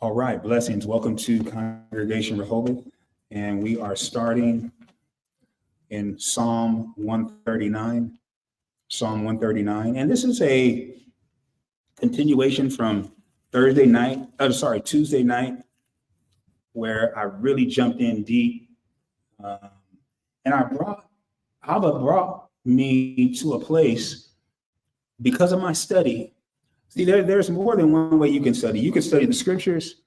All right, blessings. Welcome to Congregation Rehobnoth, and we are starting in Psalm 139. Psalm 139, and this is a continuation from Tuesday night, where I really jumped in deep, and Abba brought me to a place because of my study. See, there's more than one way you can study. You can study the scriptures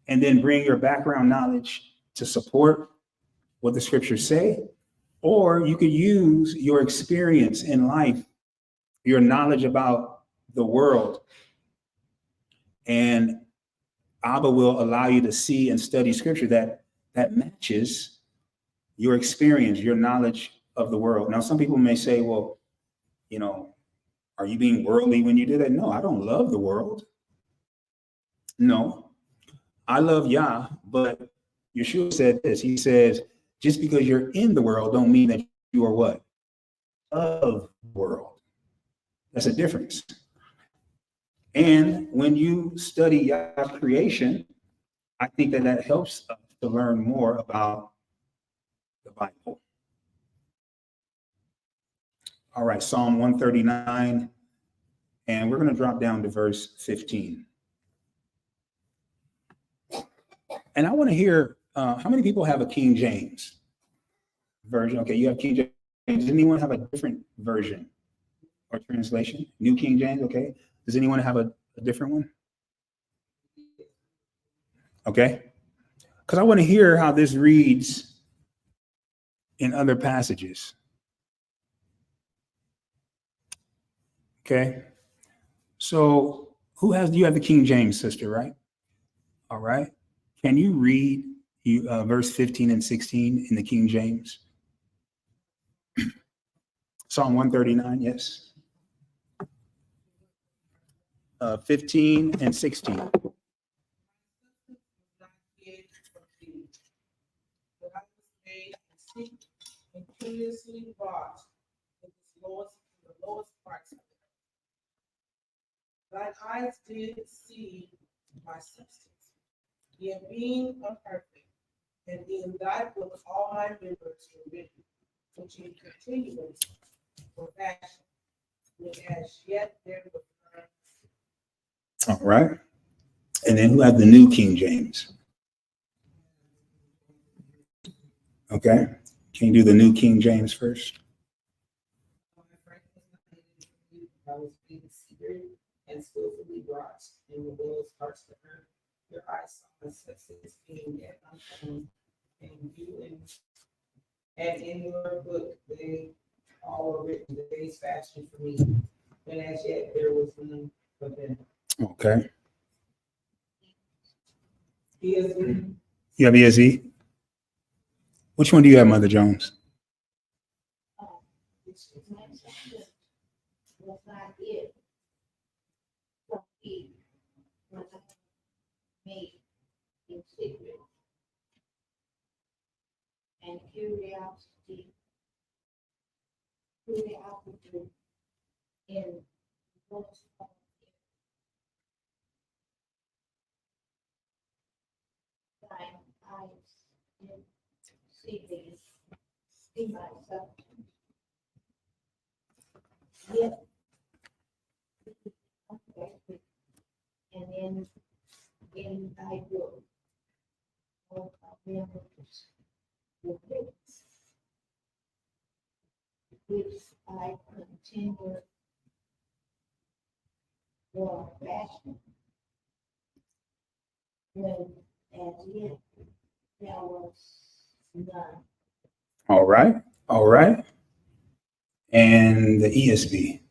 and then bring your background knowledge to support what the scriptures say, or you could use your experience in life, your knowledge about the world, and Abba will allow you to see and study scripture that matches your experience, your knowledge of the world. Now, some people may say, well, are you being worldly when you do that? No, I don't love the world. No, I love Yah, but Yeshua said this. He says, just because you're in the world don't mean that you are what? Of the world. That's a difference. And when you study Yah's creation, I think that helps us to learn more about the Bible. All right, Psalm 139, and we're going to drop down to verse 15. And I want to hear, how many people have a King James version? Okay, you have King James. Does anyone have a different version or translation? New King James, okay. Does anyone have a different one? Okay, because I want to hear how this reads in other passages. Okay, so you have the King James, sister, right? All right. Can you read verse 15 and 16 in the King James? Psalm 139, yes. 15 and 16. But I was made and seek and curiously wrought in the lowest parts of it. Thine eyes did see my substance, yet being unperfect, and in thy book all my members were written, which in continuance were fashioned, when as yet there was none. All right. And then who have the New King James? Okay. Can you do the New King James first? I was being secret and skillfully wrought in the lowest parts of the earth. Your eyes saw my substance being yet unformed, and and in your book they all were written, the days fashioned for me, when as yet there was none but them. Okay. ESV. You have ESV? Which one do you have, Mother Jones? Was not it from Eve when I made in secret and curiosity in most of thine eyes did see myself. Yet unperfect, and in thy book all our members were written, which I continue for fashion, when as yet there was none. All right. All right. And the ESV.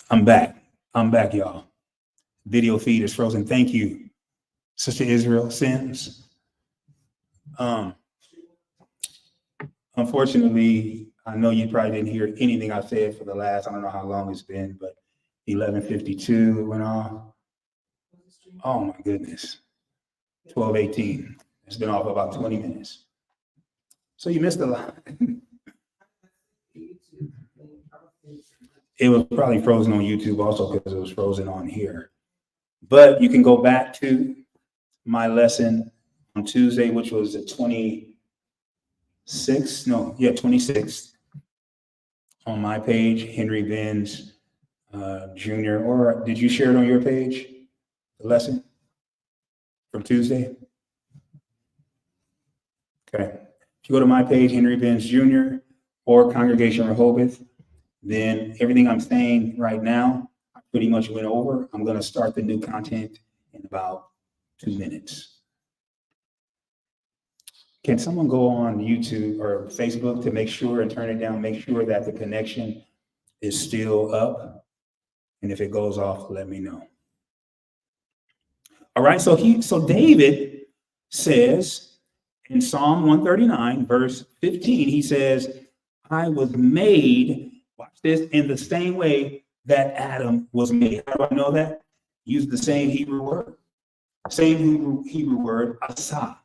I'm back. I'm back, y'all. Video feed is frozen. Thank you, Sister Israel Sims. Unfortunately, I know you probably didn't hear anything I said for the last, I don't know how long it's been, but 11:52 went off. Oh my goodness. 12:18. It's been off about 20 minutes. So you missed a lot. It was probably frozen on YouTube also because it was frozen on here. But you can go back to my lesson on Tuesday, which was the 26th. No, yeah, 26th. On my page, Henry Benz Jr. Or did you share it on your page, the lesson from Tuesday? Okay. If you go to my page, Henry Benz Jr. or Congregation Rehobnoth, then everything I'm saying right now, I pretty much went over. I'm going to start the new content in about 2 minutes. Can someone go on YouTube or Facebook to make sure and turn it down, make sure that the connection is still up? And if it goes off, let me know. All right, so David says in Psalm 139, verse 15, he says, I was made, watch this, in the same way that Adam was made. How do I know that? Use the same Hebrew word. Same Hebrew word, asa,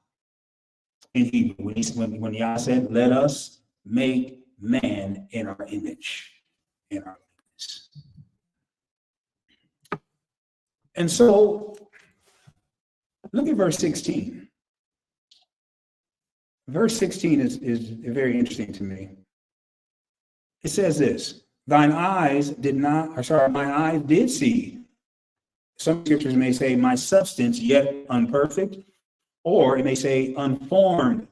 in Hebrew. When Yah said, let us make man in our image, in our likeness. And so, look at verse 16. Verse 16 is very interesting to me. It says this, my eyes did see. Some scriptures may say my substance yet unperfect, or it may say unformed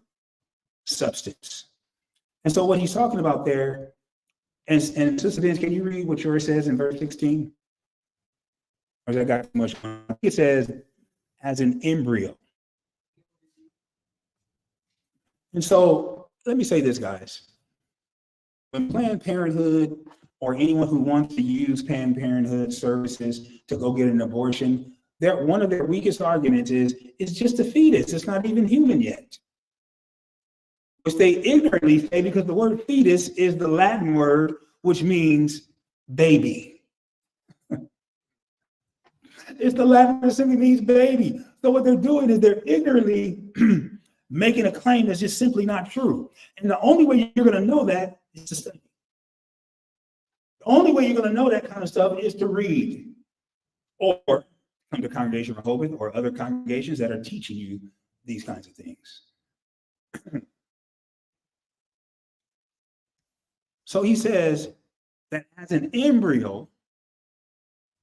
substance. And so what he's talking about there, and Sister Vince, can you read what yours says in verse 16? Or has that got too much? It says, as an embryo. And so let me say this, guys. When Planned Parenthood or anyone who wants to use Planned Parenthood services to go get an abortion, one of their weakest arguments is it's just a fetus. It's not even human yet. Which they ignorantly say because the word fetus is the Latin word which means baby. It's the Latin word simply means baby. So what they're doing is they're ignorantly making a claim that's just simply not true. And the only way you're going to know that is to study. The only way you're going to know that kind of stuff is to read or come to Congregation Rehobnoth or other congregations that are teaching you these kinds of things. So he says that as an embryo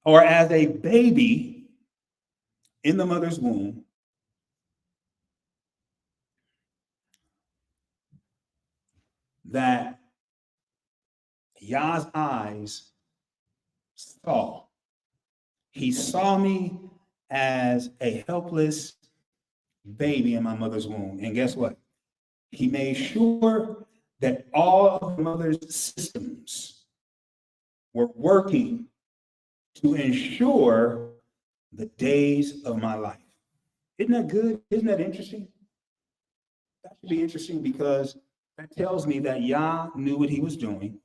or as a baby in the mother's womb, that Yah's eyes saw. He saw me as a helpless baby in my mother's womb. And guess what? He made sure that all of the mother's systems were working to ensure the days of my life. Isn't that good? Isn't that interesting? That should be interesting because that tells me that Yah knew what he was doing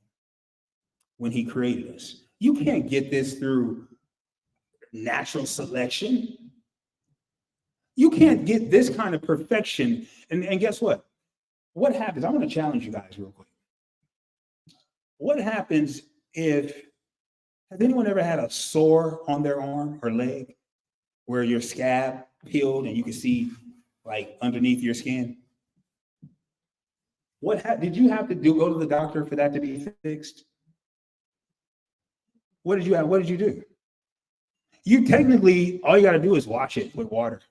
when he created us. You can't get this through natural selection. You can't get this kind of perfection. And guess what? What happens? I want to challenge you guys real quick. What happens has anyone ever had a sore on their arm or leg where your scab peeled and you can see like underneath your skin? Did you have to go to the doctor for that to be fixed? What did you do? You technically, all you got to do is wash it with water.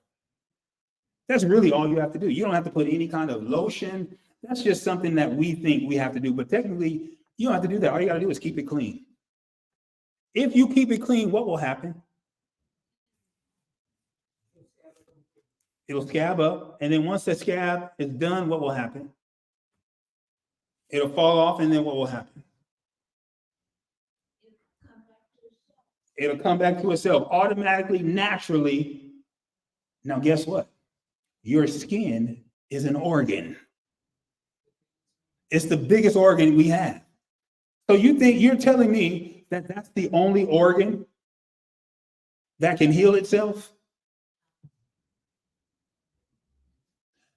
That's really all you have to do. You don't have to put any kind of lotion. That's just something that we think we have to do. But technically, you don't have to do that. All you got to do is keep it clean. If you keep it clean, what will happen? It'll scab up. And then once the scab is done, what will happen? It'll fall off. And then what will happen? Come back to It'll come back to itself automatically, naturally. Now, guess what? Your skin is an organ. It's the biggest organ we have. So you're telling me that that's the only organ that can heal itself?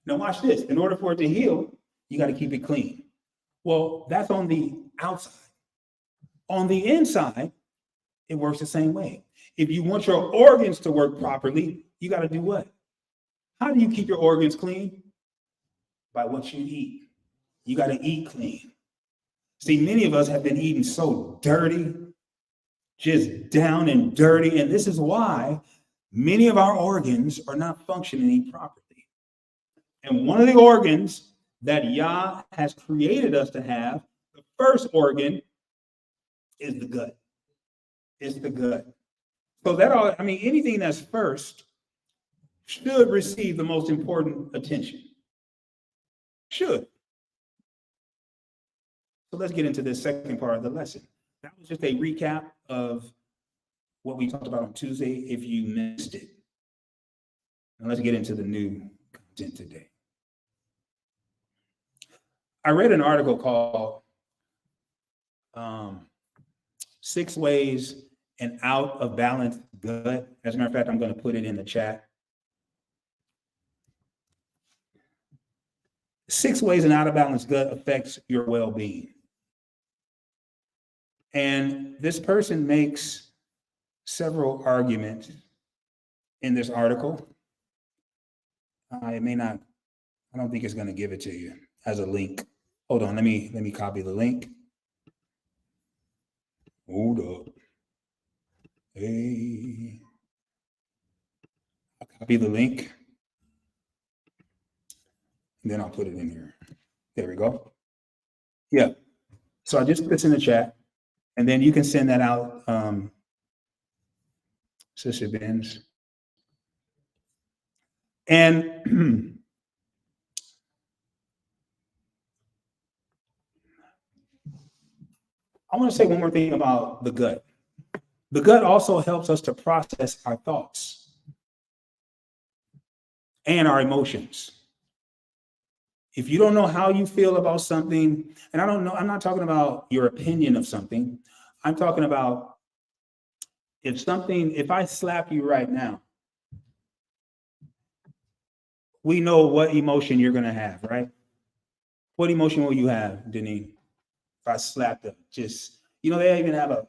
Now watch this. In order for it to heal, you got to keep it clean. Well, that's on the outside. On the inside, it works the same way. If you want your organs to work properly, you got to do what? How do you keep your organs clean? By what you eat. You got to eat clean. See, many of us have been eating so dirty, just down and dirty, and this is why many of our organs are not functioning properly. And one of the organs that Yah has created us to have, the first organ is the gut. It's the gut. So anything that's first should receive the most important attention. Should. So let's get into this second part of the lesson. That was just a recap of what we talked about on Tuesday if you missed it. And let's get into the new content today. I read an article called 6 Ways an Out of Balance Gut. As a matter of fact, I'm going to put it in the chat. 6 ways an out of balance gut affects your well-being. And this person makes several arguments in this article. I don't think it's going to give it to you as a link. Hold on, let me copy the link. Hold up. Hey. I'll copy the link. And then I'll put it in here. There we go. Yeah. So I just put this in the chat. And then you can send that out, Sister Benz. And I want to say one more thing about the gut. The gut also helps us to process our thoughts and our emotions. If you don't know how you feel about something, and I'm not talking about your opinion of something. I'm talking about if I slap you right now, we know what emotion you're going to have, right? What emotion will you have, Denise? If I slapped them, they even have a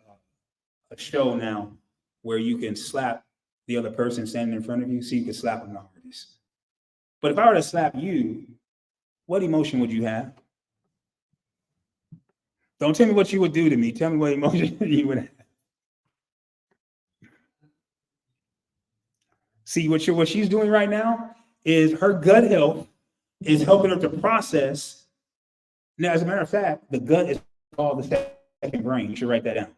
show now where you can slap the other person standing in front of you, so you can slap them the hardest. But if I were to slap you, what emotion would you have? Don't tell me what you would do to me. Tell me what emotion you would have. See, what she's doing right now is her gut health is helping her to process. Now, as a matter of fact, the gut is called the second brain. You should write that down.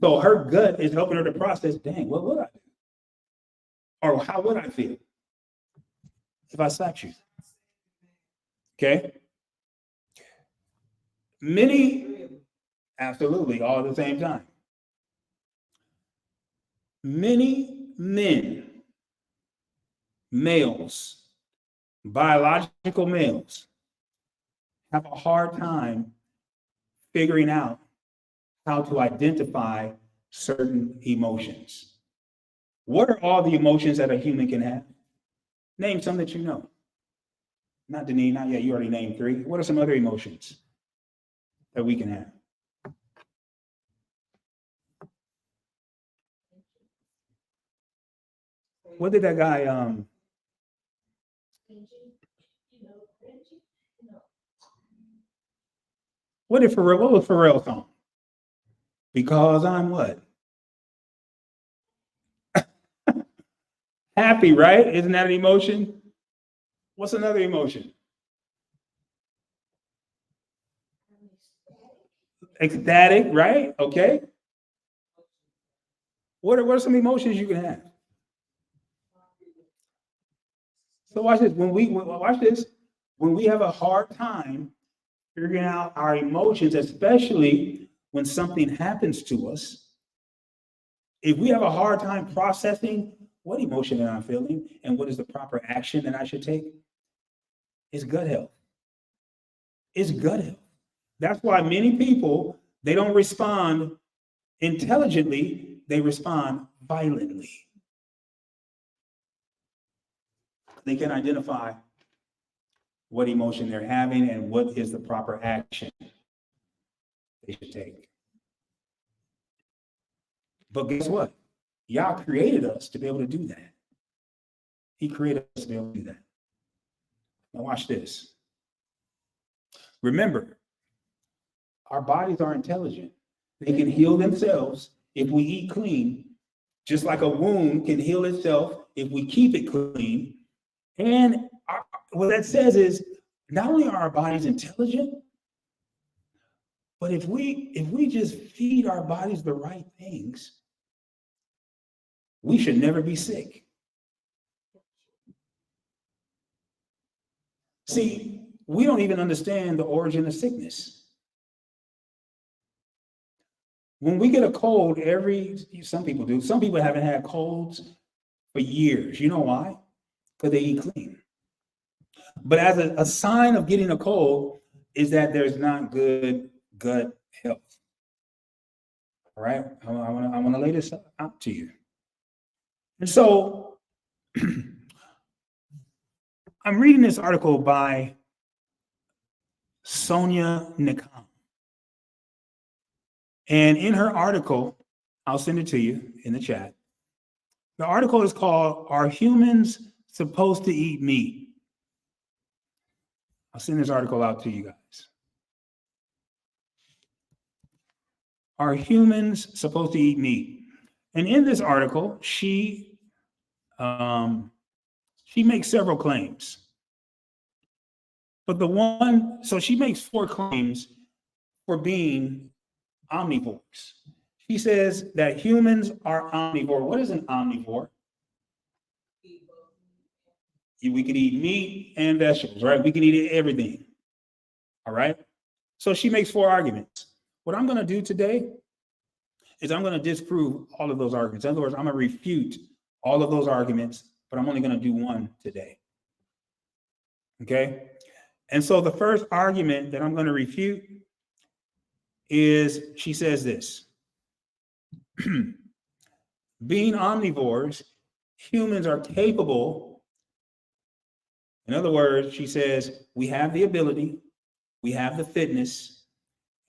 So her gut is helping her to process, dang, what would I do? Or how would I feel if I slapped you? Okay. Absolutely, all at the same time. Many males, biological males, have a hard time figuring out how to identify certain emotions. What are all the emotions that a human can have? Name some that you know. Not Denise, not yet. You already named 3. What are some other emotions that we can have? What did that guy, what was Pharrell's song? Because I'm what? Happy, right? Isn't that an emotion? What's another emotion? Ecstatic, right? Okay. What are some emotions you can have? So watch this. When we have a hard time figuring out our emotions, especially when something happens to us, If we have a hard time processing what emotion am I feeling and what is the proper action that I should take, it's gut health. It's gut health. That's why many people, they don't respond intelligently, they respond violently. They can identify what emotion they're having and what is the proper action they should take. But guess what? Yah created us to be able to do that. He created us to be able to do that. Now watch this. Remember, our bodies are intelligent. They can heal themselves if we eat clean, just like a wound can heal itself if we keep it clean. And what that says is, not only are our bodies intelligent, but if we just feed our bodies the right things, we should never be sick. See, we don't even understand the origin of sickness. When we get a cold, some people do. Some people haven't had colds for years. You know why? Because they eat clean. But as a sign of getting a cold is that there's not good gut health. All right, I want to lay this out to you. And so I'm reading this article by Sonia Nikam. And in her article, I'll send it to you in the chat. The article is called, "Are Humans Supposed to Eat Meat?" I'll send this article out to you guys. Are humans supposed to eat meat? And in this article, she makes several claims. But so she makes 4 claims for being omnivores. She says that humans are omnivore. What is an omnivore? We could eat meat and vegetables, right? We can eat everything. All right. So she makes 4 arguments. What I'm going to do today is I'm going to disprove all of those arguments. In other words, I'm going to refute all of those arguments, but I'm only going to do one today. Okay. And so the first argument that I'm going to refute is, she says this: being omnivores, humans are capable. In other words, she says, we have the ability, we have the fitness,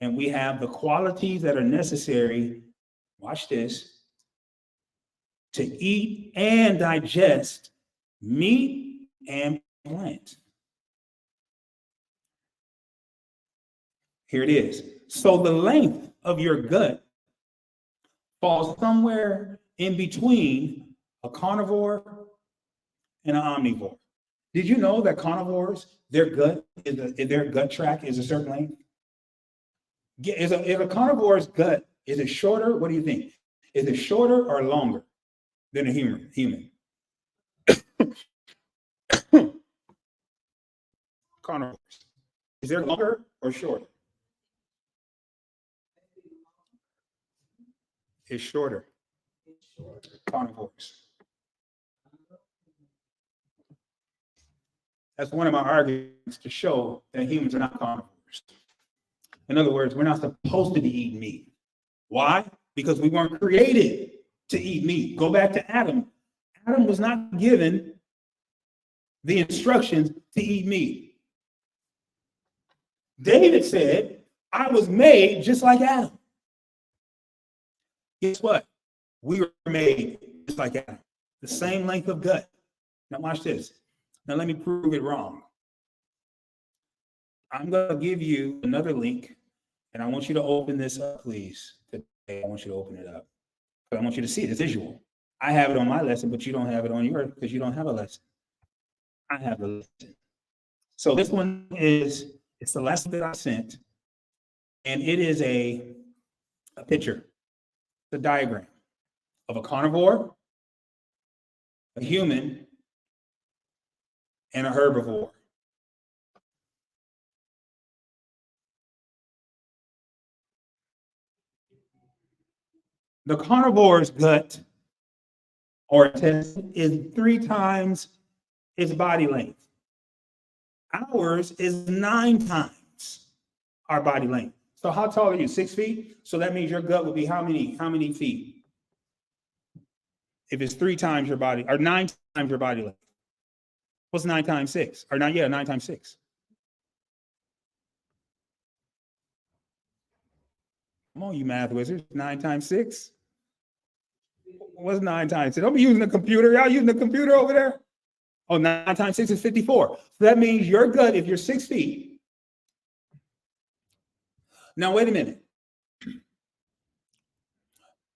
and we have the qualities that are necessary, watch this, to eat and digest meat and plant. Here it is. So the length of your gut falls somewhere in between a carnivore and an omnivore. Did you know that carnivores, their gut tract is a certain length? If a carnivore's gut, is it shorter? What do you think? Is it shorter or longer than a human? Carnivores. Is it longer or shorter? It's shorter. Carnivores. That's one of my arguments to show that humans are not carnivores. In other words, we're not supposed to be eating meat. Why? Because we weren't created to eat meat. Go back to Adam. Adam was not given the instructions to eat meat. David said, I was made just like Adam. Guess what? We were made just like Adam. The same length of gut. Now watch this. Now let me prove it wrong. I'm going to give you another link, and I want you to open this up, please. Today, I want you to open it up. But I want you to see it. It's visual. I have it on my lesson, but you don't have it on yours because you don't have a lesson. I have a lesson. So this one it's the lesson that I sent, and it is a picture, the diagram of a carnivore, a human, and a herbivore. The carnivore's gut or intestine is 3 times its body length. Ours is 9 times our body length. So how tall are you? 6 feet? So that means your gut would be how many feet? If it's 3 times your body, or 9 times your body length. What's 9 times 6? Or not, yeah, 9 times 6. Come on, you math wizards. 9 times 6? What's 9 times 6? Don't be using the computer. Y'all using the computer over there? Oh, 9 times 6 is 54. So that means your gut, if you're 6 feet. Now, wait a minute.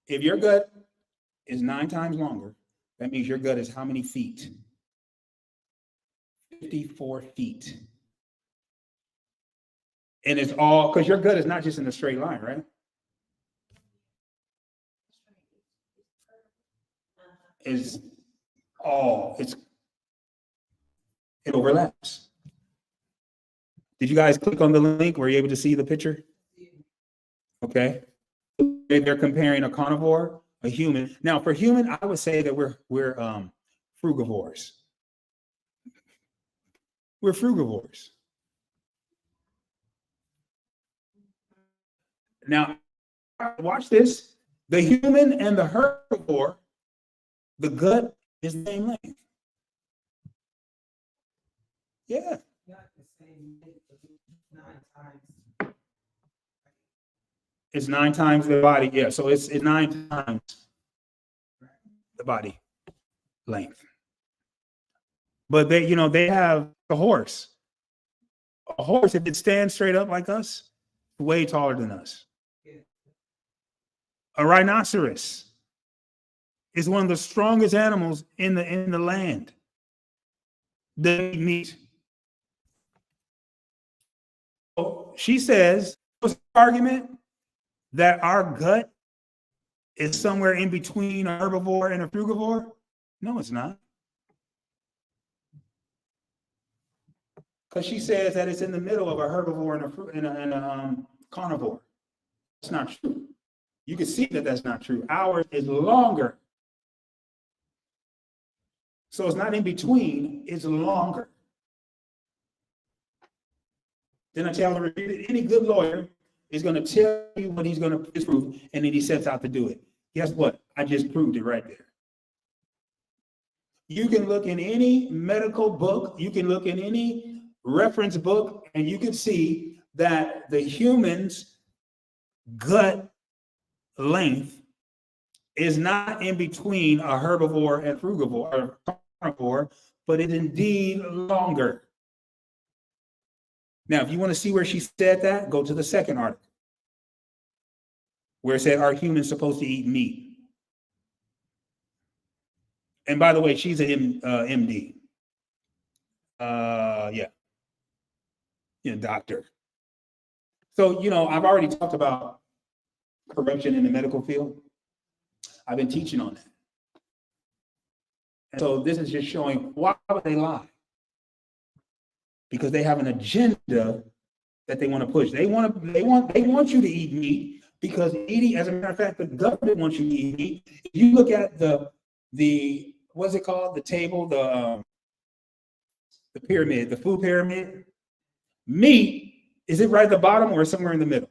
If your gut is 9 times longer, that means your gut is how many feet? 54 feet. And it's all, because your gut is not just in a straight line, right? It overlaps. Did you guys click on the link? Were you able to see the picture? Okay. They're comparing a carnivore, a human. Now, for human, I would say that we're frugivores. We're frugivores. Now, watch this. The human and the herbivore, the gut is the same length. Yeah. Not the same length, but 9 times. It's 9 times the body. Yeah. So it's 9 times the body length. But they have a horse. A horse, if it stands straight up like us, way taller than us. A rhinoceros is one of the strongest animals in the land. They eat meat. So she says, what's the argument? That our gut is somewhere in between a herbivore and a frugivore? No, it's not. Because she says that it's in the middle of a herbivore and a carnivore. That's not true. You can see that that's not true. Ours is longer. So it's not in between, it's longer. Then I tell her, any good lawyer is going to tell you what he's going to prove, and then he sets out to do it. Guess what? I just proved it right there. You can look in any medical book, you can look in any reference book, and you can see that the human's gut length is not in between a herbivore and frugivore or carnivore, but it's indeed longer. Now, if you want to see where she said that, go to the second article, where it said, are humans supposed to eat meat? And by the way, she's an MD. Doctor. So, I've already talked about corruption in the medical field. I've been teaching on that. And so this is just showing why would they lie? Because they have an agenda that they want to push. They want you to eat meat because eating, as a matter of fact, the government wants you to eat meat. If you look at the what's it called? The table, the pyramid, the food pyramid. Meat, is it right at the bottom or somewhere in the middle?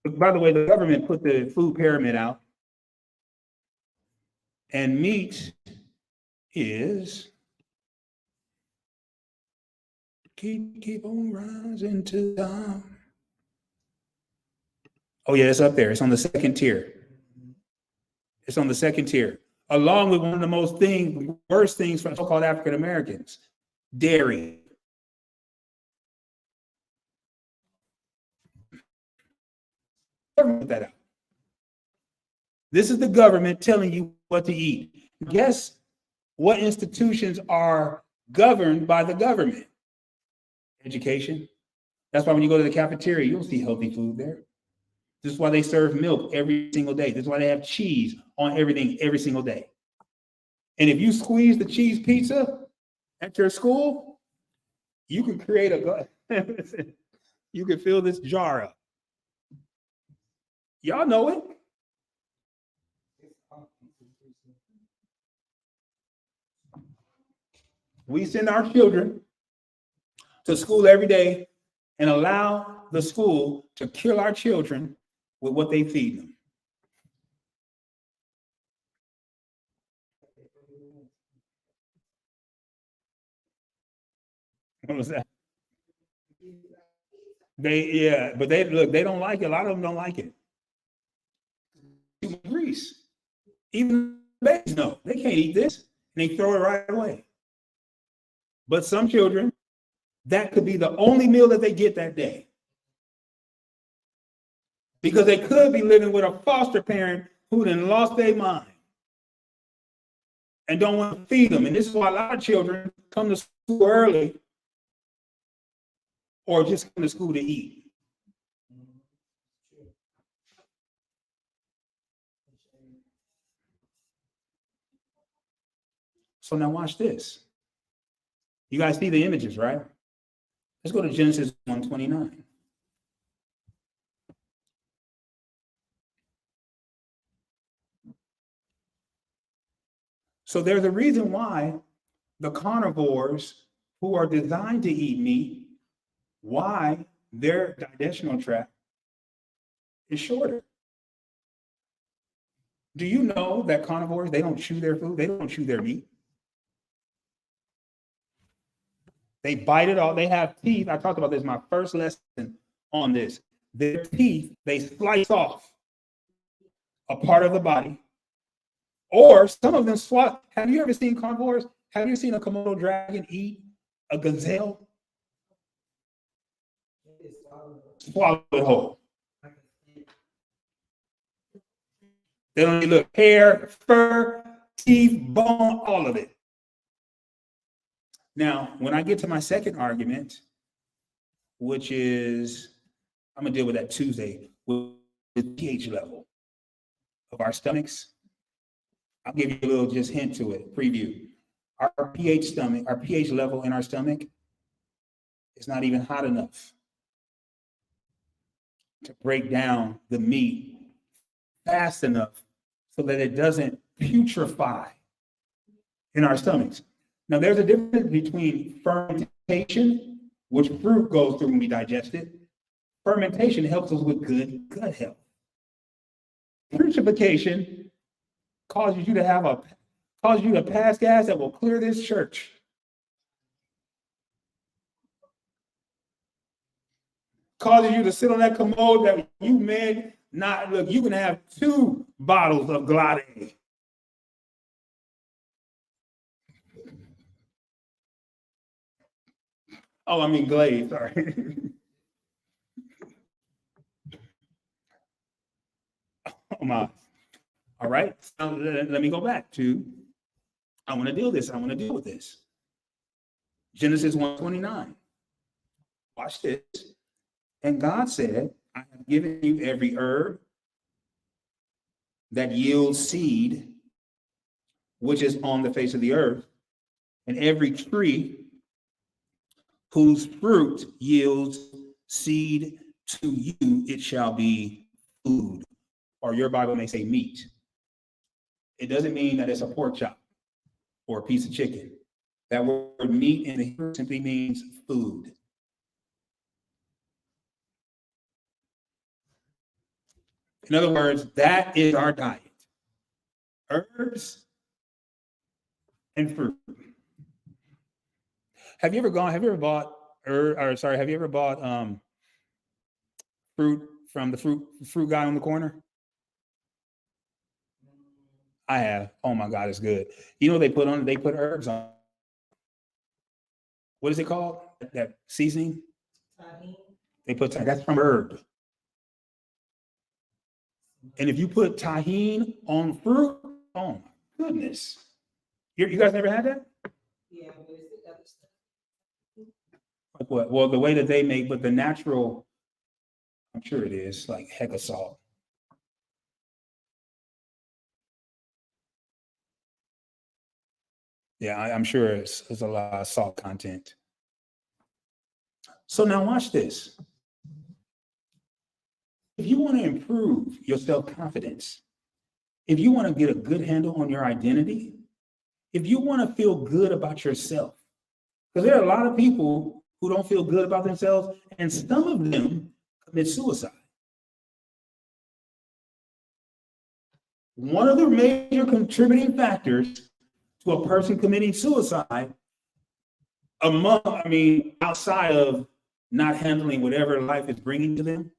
By the way, the government put the food pyramid out, and meat is keep on rising to the top. Oh yeah, it's up there. It's on the second tier. It's on the second tier, along with one of the worst things for so-called African Americans, dairy. Put that out. This is the government telling you what to eat. Guess what institutions are governed by the government? Education. That's why when you go to the cafeteria, you'll see healthy food there. This is why they serve milk every single day. This is why they have cheese on everything every single day. And if you squeeze the cheese pizza at your school, You can create a, you can fill this jar up. Y'all know it. We send our children to school every day and allow the school to kill our children with what they feed them. What was that? But they look, they don't like it. A lot of them don't like it. Too much grease. Even babies know they can't eat this, and they throw it right away. But some children, that could be the only meal that they get that day. Because they could be living with a foster parent who then lost their mind and don't want to feed them. And this is why a lot of children come to school early or just come to school to eat. So now watch this. You guys see the images, right? Let's go to Genesis 1:29. So there's a reason why the carnivores who are designed to eat meat, why their digestional tract is shorter. Do you know that carnivores, they don't chew their food, they don't chew their meat? They bite it off. They have teeth. I talked about this in my first lesson on this. Their teeth, they slice off a part of the body, or some of them swallow. Have you ever seen carnivores? Have you seen a Komodo dragon eat a gazelle? Swallow it whole. They don't look hair, fur, teeth, bone, all of it. Now, when I get to my second argument, which is, I'm going to deal with that Tuesday, with the pH level of our stomachs. I'll give you a little just hint to it, preview. Our pH level in our stomach is not even hot enough to break down the meat fast enough so that it doesn't putrefy in our stomachs. Now, there's a difference between fermentation, which fruit goes through when we digest it. Fermentation helps us with good gut health. Putrefaction causes you to pass gas that will clear this church. Causes you to sit on that commode that you men not look. You can have 2 bottles of Glade. Oh, I mean Glade, sorry. Oh my. All right. So let me go back to, I want to deal with this. Genesis 1:29. Watch this. And God said, I have given you every herb that yields seed, which is on the face of the earth, and every tree whose fruit yields seed to you, it shall be food. Or your Bible may say meat. It doesn't mean that it's a pork chop or a piece of chicken. That word meat in the Hebrew simply means food. In other words, that is our diet. Herbs and fruit. Have you ever bought fruit from the fruit guy on the corner? I have. Oh my God, it's good. You know what they put on it? They put herbs on. What is it called? That seasoning? They put that's from herb. And if you put tahini on fruit, oh my goodness. You guys never had that? Yeah, but it's the other stuff. Like what? Well, the way that they make, but the natural, I'm sure it is, like heck of salt. Yeah, I'm sure it's a lot of salt content. So now watch this. If you want to improve your self-confidence, if you want to get a good handle on your identity, if you want to feel good about yourself, because there are a lot of people who don't feel good about themselves, and some of them commit suicide. One of the major contributing factors to a person committing suicide, outside of not handling whatever life is bringing to them,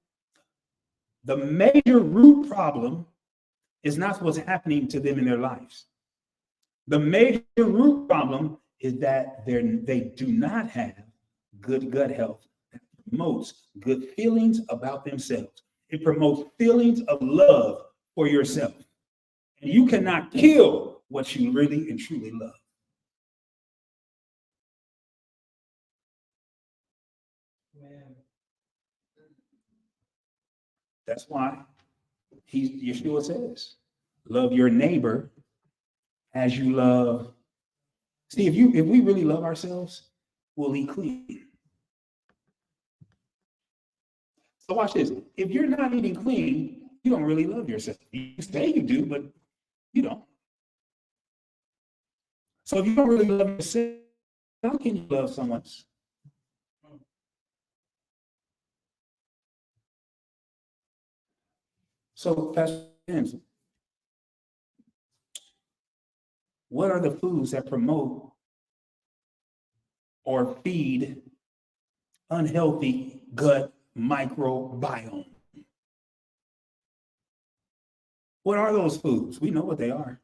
the major root problem is not what's happening to them in their lives. The major root problem is that they do not have good gut health that promotes good feelings about themselves. It promotes feelings of love for yourself. And you cannot kill what you really and truly love. That's why Yeshua says, love your neighbor as you love. See, if we really love ourselves, we'll eat clean. So watch this. If you're not eating clean, you don't really love yourself. You say you do, but you don't. So if you don't really love yourself, how can you love someone else? So, Pastor James, what are the foods that promote or feed unhealthy gut microbiome? What are those foods? We know what they are.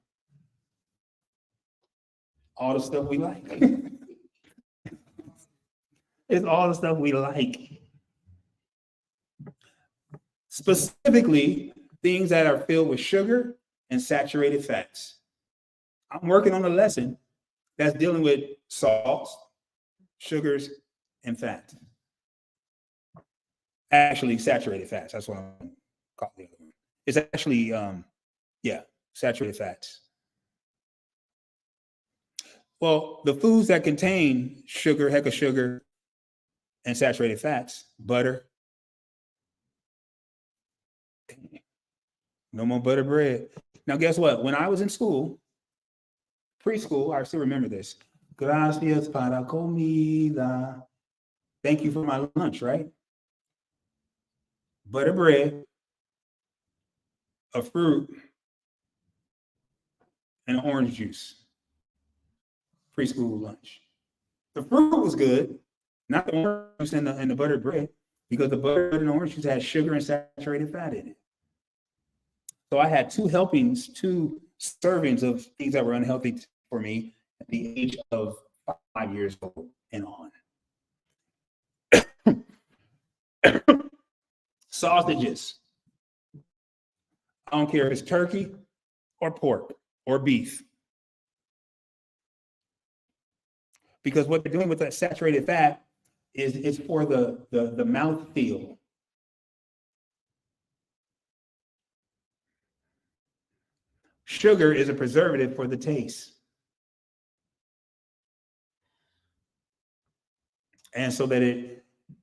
All the stuff we like. It's all the stuff we like. Specifically, things that are filled with sugar and saturated fats. I'm working on a lesson that's dealing with salts, sugars, and fats. Actually, saturated fats. That's what I'm calling the other one. It's actually, saturated fats. Well, the foods that contain sugar, heck of sugar, and saturated fats, butter. No more butter bread. Now, guess what? When I was in school, preschool, I still remember this. Gracias para comida. Thank you for my lunch, right? Butter bread, a fruit, and an orange juice. Preschool lunch. The fruit was good, not the orange juice and the buttered bread, because the butter and the orange juice had sugar and saturated fat in it. So I had two servings of things that were unhealthy for me at the age of 5 years old and on. Sausages. I don't care if it's turkey or pork or beef. Because what they're doing with that saturated fat is for the mouth feel. Sugar is a preservative for the taste. And so that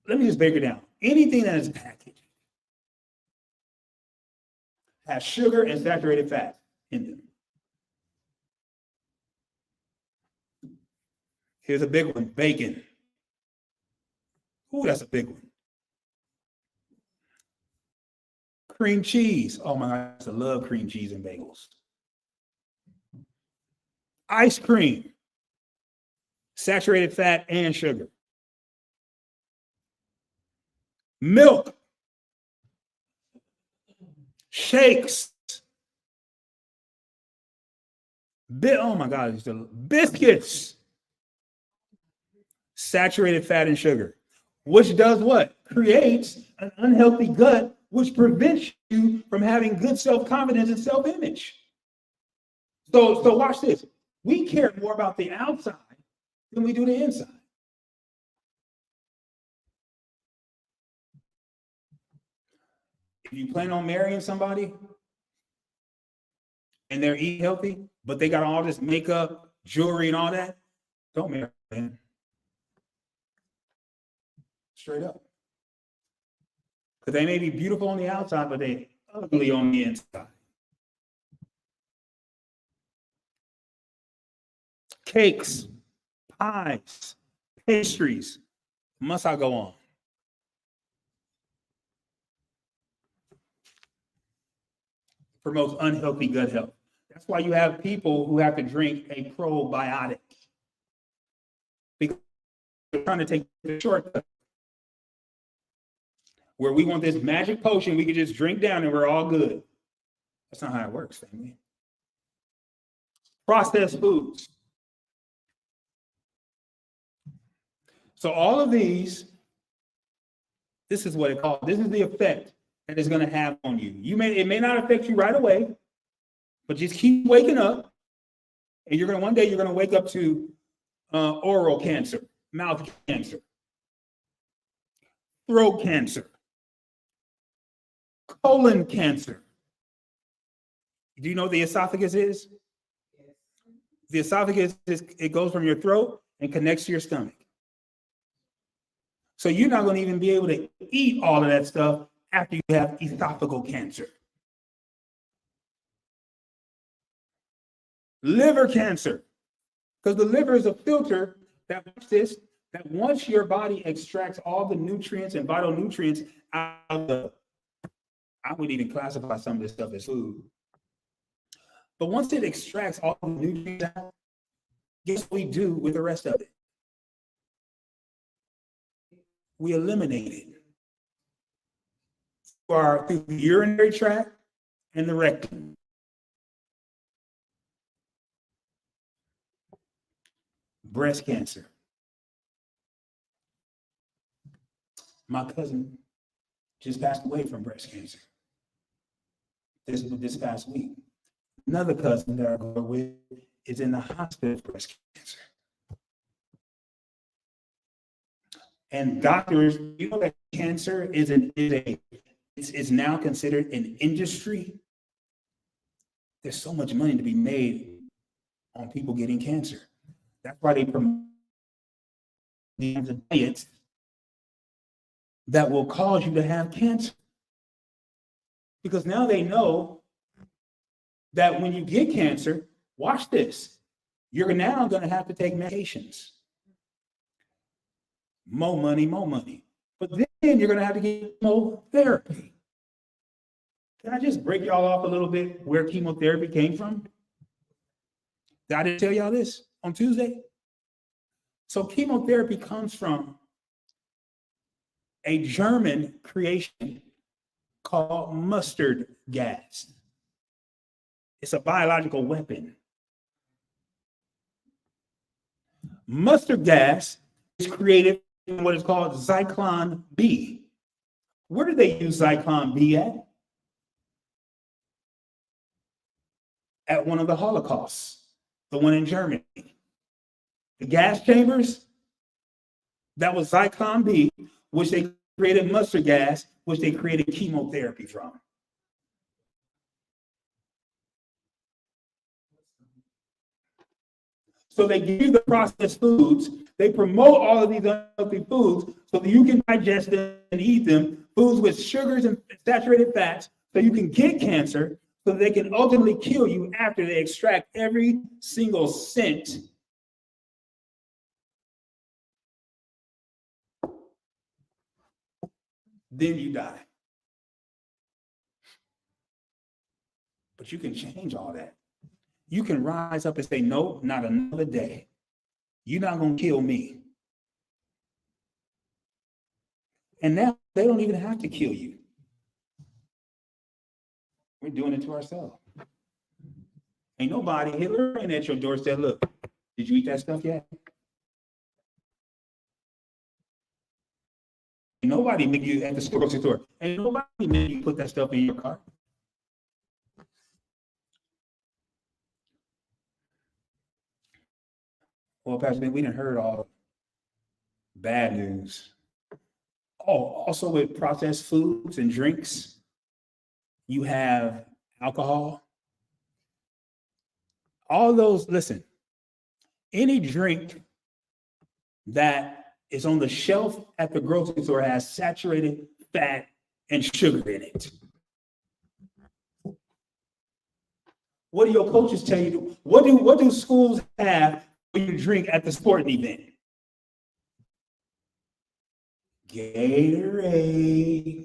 let me just break it down. Anything that is packaged has sugar and saturated fat in them. Here's a big one, bacon. Ooh, that's a big one. Cream cheese. Oh my gosh, I love cream cheese and bagels. Ice cream, saturated fat and sugar. Milk, shakes, oh my God, biscuits, saturated fat and sugar, which does what? Creates an unhealthy gut, which prevents you from having good self-confidence and self-image. So watch this. We care more about the outside than we do the inside. If you plan on marrying somebody and they're eating healthy, but they got all this makeup, jewelry, and all that, don't marry them. It's Straight up. Because they may be beautiful on the outside, but they ugly on the inside. Cakes, pies, pastries. Must I go on? Promotes unhealthy gut health. That's why you have people who have to drink a probiotic. Because they're trying to take the shortcut. Where we want this magic potion we can just drink down and we're all good. That's not how it works, family. Processed foods. So all of these, this is what it called. This is the effect that it's going to have on you. It may not affect you right away, but just keep waking up, and one day you're going to wake up to oral cancer, mouth cancer, throat cancer, colon cancer. Do you know what the esophagus is? The esophagus it goes from your throat and connects to your stomach. So you're not going to even be able to eat all of that stuff after you have esophageal cancer. Liver cancer, because the liver is a filter that once your body extracts all the nutrients and vital nutrients out of I would even classify some of this stuff as food. But once it extracts all the nutrients out, guess what we do with the rest of it? We eliminate it through the urinary tract and the rectum. Breast cancer. My cousin just passed away from breast cancer this past week. Another cousin that I grew up with is in the hospital with breast cancer. And doctors, you know that cancer is now considered an industry. There's so much money to be made on people getting cancer. That's why they promote the diets that will cause you to have cancer. Because now they know that when you get cancer, watch this, you're now going to have to take medications. More money. But then you're going to have to get chemotherapy. Can I just break y'all off a little bit where chemotherapy came from? Did I didn't tell y'all this on Tuesday? So chemotherapy comes from a German creation called mustard gas. It's a biological weapon. Mustard gas is created in what is called Zyklon B. Where do they use Zyklon B at? At one of the Holocausts, the one in Germany. The gas chambers, that was Zyklon B, which they created mustard gas, which they created chemotherapy from. So they give you the processed foods. They promote all of these unhealthy foods so that you can digest them and eat them, foods with sugars and saturated fats, so you can get cancer, so they can ultimately kill you after they extract every single cent. Then you die. But you can change all that. You can rise up and say, no, not another day. You're not going to kill me. And now they don't even have to kill you. We're doing it to ourselves. Ain't nobody, Hitler ain't at your door said, look, did you eat that stuff yet? Ain't nobody make you at the grocery store. Ain't nobody make you put that stuff in your car. Well, Pastor Ben, we didn't heard all bad news. Oh, also with processed foods and drinks, you have alcohol. All those, listen, any drink that is on the shelf at the grocery store, has saturated fat and sugar in it. What do your coaches tell you? What do schools have for you to drink at the sporting event? Gatorade.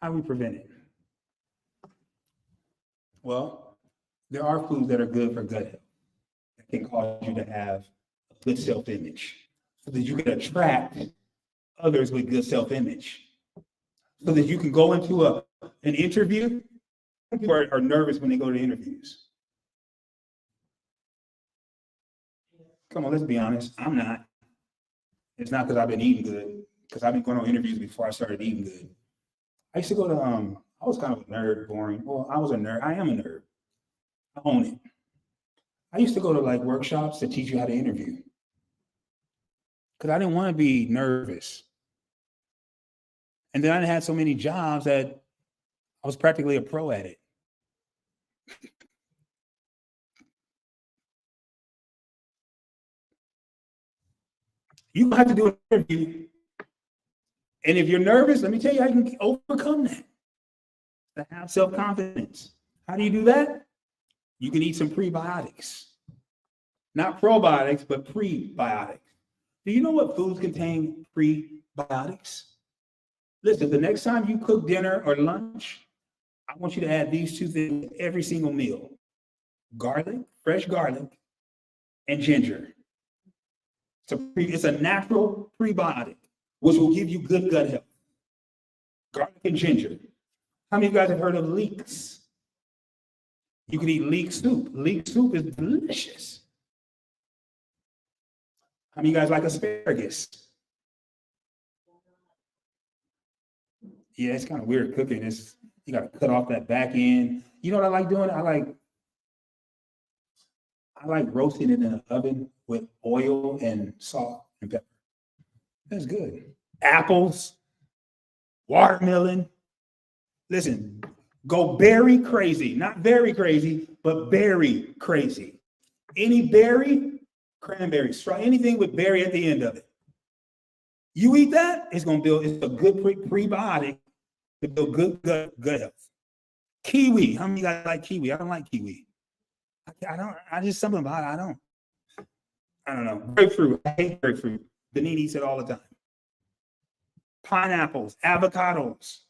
How do we prevent it? Well, there are foods that are good for gut health that can cause you to have a good self-image so that you can attract others with good self-image. So that you can go into an interview. People are nervous when they go to interviews. Come on, let's be honest. I'm not. It's not because I've been eating good, because I've been going on interviews before I started eating good. I used to go to, I was kind of a nerd, boring. Well, I was a nerd. I am a nerd. I own it. I used to go to like workshops to teach you how to interview because I didn't want to be nervous. And then I had so many jobs that I was practically a pro at it. You have to do an interview. And if you're nervous, let me tell you how you can overcome that. To have self-confidence. How do you do that? You can eat some prebiotics. Not probiotics, but prebiotics. Do you know what foods contain prebiotics? Listen, the next time you cook dinner or lunch, I want you to add these two things every single meal. Garlic, fresh garlic, and ginger. It's a natural prebiotic, which will give you good gut health. Garlic and ginger. How many of you guys have heard of leeks? You can eat leek soup. Leek soup is delicious. How many of you guys like asparagus? Yeah, it's kind of weird cooking. You got to cut off that back end. You know what I like doing? I like roasting it in the oven with oil and salt and pepper. That's good. Apples, watermelon. Listen, go berry crazy. Not very crazy, but berry crazy. Any berry, cranberry, anything with berry at the end of it. You eat that, it's a good prebiotic to build good gut health. Kiwi. How many of you guys like kiwi? I don't like kiwi. I just something about it. I don't know. Grapefruit. I hate grapefruit. Denise eats it all the time. Pineapples, avocados.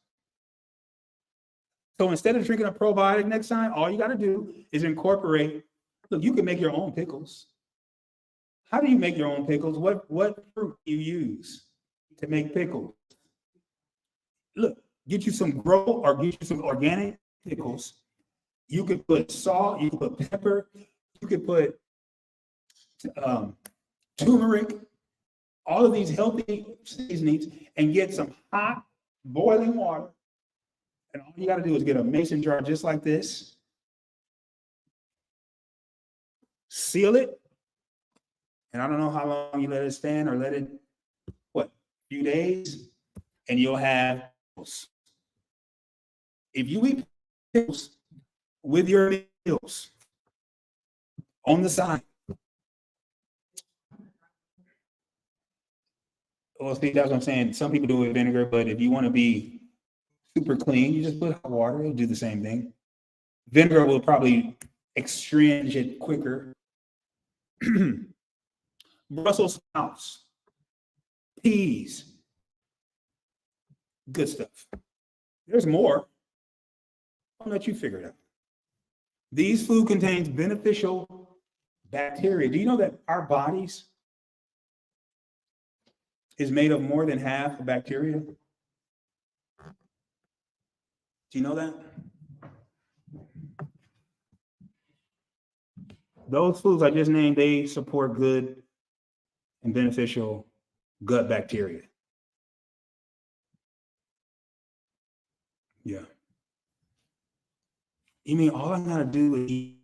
So instead of drinking a probiotic next time, all you got to do is incorporate. Look, you can make your own pickles. How do you make your own pickles? What fruit do you use to make pickles? Look, get you some or get you some organic pickles. You could put salt, you could put pepper, you could put turmeric, all of these healthy seasonings, and get some hot boiling water. And all you got to do is get a mason jar just like this, seal it, and I don't know how long you let it stand or let it, a few days, and you'll have pickles. If you eat pickles with your meals on the side, well, see, that's what I'm saying. Some people do it with vinegar, but if you want to be super clean, you just put hot water. It'll do the same thing. Vinegar will probably extringe it quicker. Brussels sprouts, peas, good stuff. There's more. I'll let you figure it out. These food contains beneficial bacteria. Do you know that our bodies is made of more than half of bacteria? Do you know that? Those foods I just named, they support good and beneficial gut bacteria. Yeah. You mean all I gotta do is eat?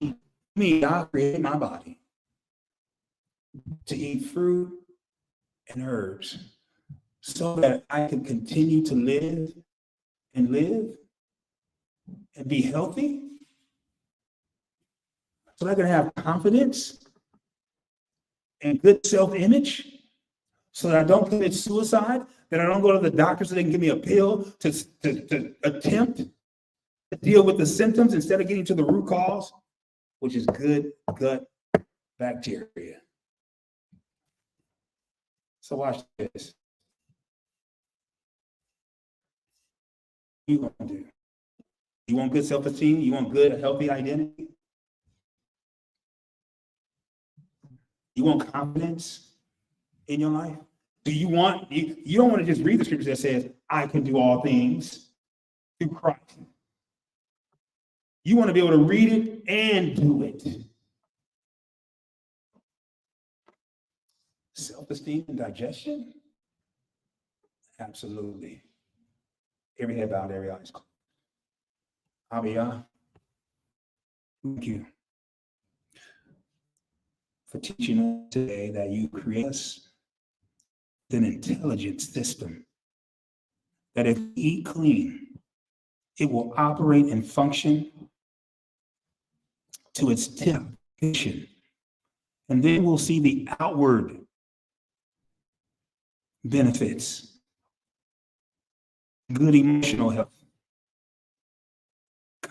You mean God created my body to eat fruit and herbs so that I can continue to live and be healthy, so that I can have confidence and good self-image, so that I don't commit suicide, that I don't go to the doctor so they can give me a pill to attempt to deal with the symptoms instead of getting to the root cause, which is good gut bacteria. So watch this. What you gonna do? You want good self-esteem? You want good, healthy identity? You want confidence in your life? Do you want, you don't want to just read the scripture that says, I can do all things through Christ. You want to be able to read it and do it. Self-esteem and digestion? Absolutely. Every head bowed, every eyes closed. Abiyah, thank you for teaching us today that you create us an intelligent system, that if we eat clean, it will operate and function to its definition. And then we'll see the outward benefits, good emotional health,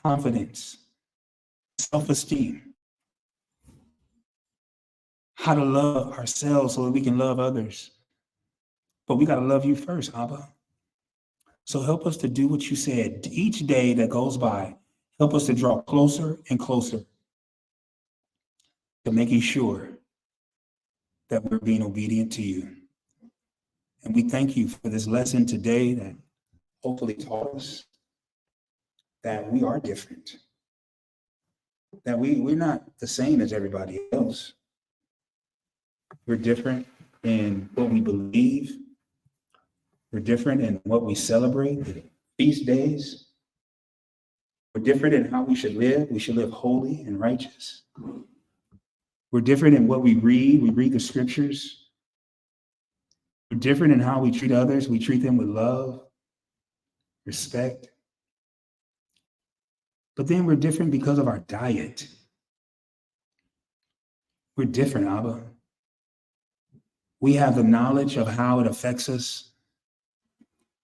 confidence, self-esteem, how to love ourselves so that we can love others. But we got to love you first, Abba. So help us to do what you said. Each day that goes by, help us to draw closer and closer to making sure that we're being obedient to you. And we thank you for this lesson today that hopefully taught us that we are different, that we're not the same as everybody else. We're different in what we believe. We're different in what we celebrate, the feast days. We're different in how we should live. We should live holy and righteous. We're different in what we read. We read the scriptures. We're different in how we treat others. We treat them with love, respect. But then we're different because of our diet. We're different, Abba. We have the knowledge of how it affects us,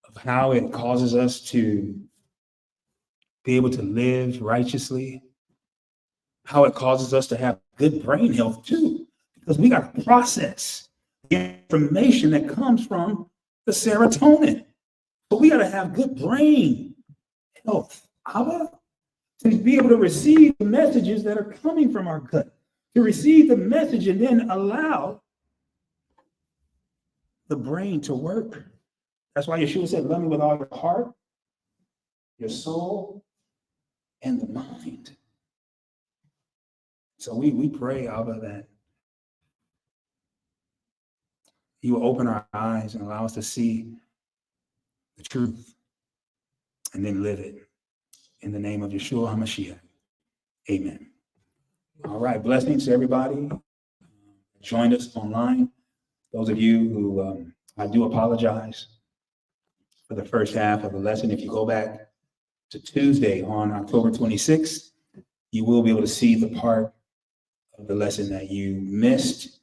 of how it causes us to be able to live righteously, how it causes us to have good brain health too, because we got to process the information that comes from the serotonin. But we got to have good brain health, Abba, to be able to receive the messages that are coming from our gut, to receive the message and then allow the brain to work. That's why Yeshua said, love me with all your heart, your soul, and the mind. So we pray, Abba, that you will open our eyes and allow us to see the truth and then live it. In the name of Yeshua HaMashiach, amen. All right, blessings to everybody who joined us online. Those of you who, I do apologize for the first half of the lesson. If you go back to Tuesday on October 26th, you will be able to see the part of the lesson that you missed.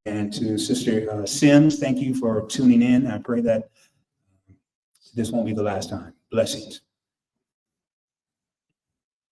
And to Sister Sims, thank you for tuning in. I pray that this won't be the last time. Blessings.